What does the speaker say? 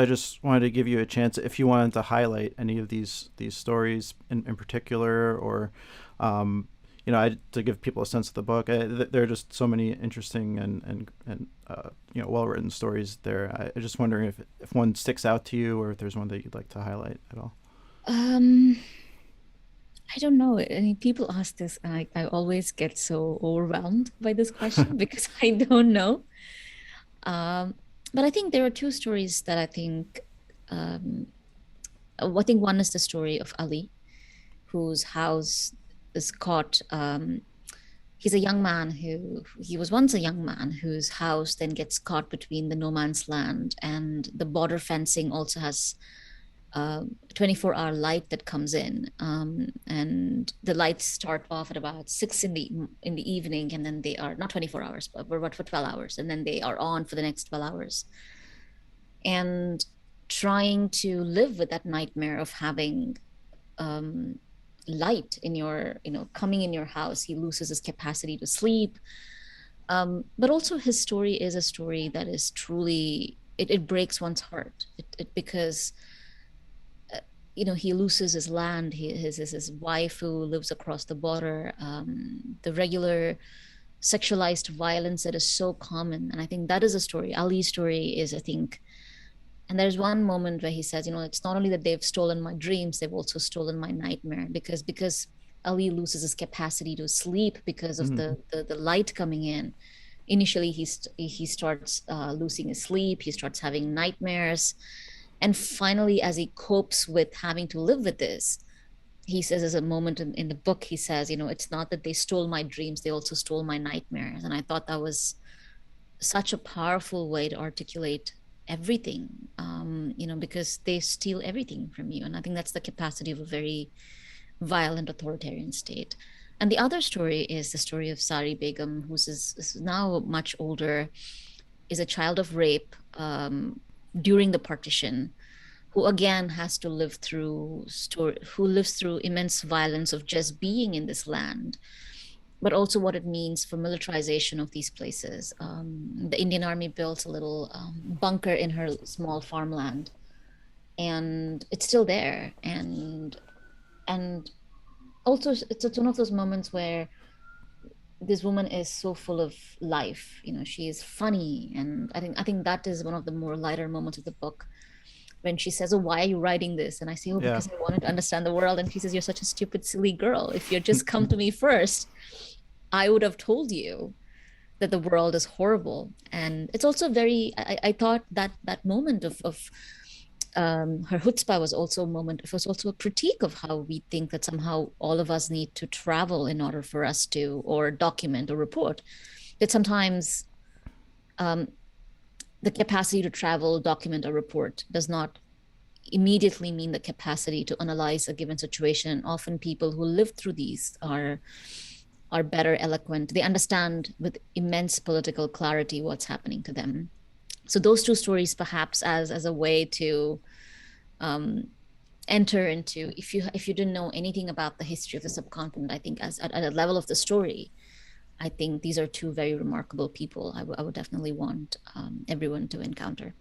I just wanted to give you a chance if you wanted to highlight any of these stories in particular, or to give people a sense of the book. There are just so many interesting and well written stories there. I just wondering if one sticks out to you, or if there's one that you'd like to highlight at all. Um, I don't know. I mean, people ask this, and I always get so overwhelmed by this question because I don't know. Um, but I think there are two stories that um, I think one is the story of Ali, whose house is caught. He's a young man who he was once a young man whose house then gets caught between the no man's land, and the border fencing also has 24-hour light that comes in, and the lights start off at about 6 in the evening, and then they are not 24 hours but for 12 hours, and then they are on for the next 12 hours, and trying to live with that nightmare of having um, light in your coming in your house. He loses his capacity to sleep, but also his story is a story that is truly, it breaks one's heart, because he loses his land, his wife who lives across the border, the regular sexualized violence that is so common. And I think that is a story. Ali's story is, I think, and there's one moment where he says, it's not only that they've stolen my dreams, they've also stolen my nightmare, because Ali loses his capacity to sleep because of Mm-hmm. the light coming in. Initially, he starts losing his sleep. He starts having nightmares, and finally, as he copes with having to live with this, he says, as a moment in the book, he says, it's not that they stole my dreams, they also stole my nightmares. And I thought that was such a powerful way to articulate everything, because they steal everything from you. And I think that's the capacity of a very violent authoritarian state. And the other story is the story of Sari Begum, is now much older, is a child of rape during the partition, who again has to live through who lives through immense violence of just being in this land, but also what it means for militarization of these places. The Indian Army built a little bunker in her small farmland, and it's still there. And also, it's one of those moments where this woman is so full of life. She is funny, and I think that is one of the more lighter moments of the book, when she says, "Oh, why are you writing this?" And I say, "Oh, Yeah. because I wanted to understand the world." And she says, "You're such a stupid, silly girl. If you'd just come to me first, I would have told you that the world is horrible." And it's also very, I thought that that moment of her chutzpah was also a moment, it was also a critique of how we think that somehow all of us need to travel in order for us to, or document or report. That sometimes um, the capacity to travel, document, or report does not immediately mean the capacity to analyze a given situation. Often people who live through these are better eloquent. They understand with immense political clarity what's happening to them. So those two stories, perhaps as a way to um, enter into, if you didn't know anything about the history of the subcontinent, I think at a level of the story, I think these are two very remarkable people I would definitely want everyone to encounter.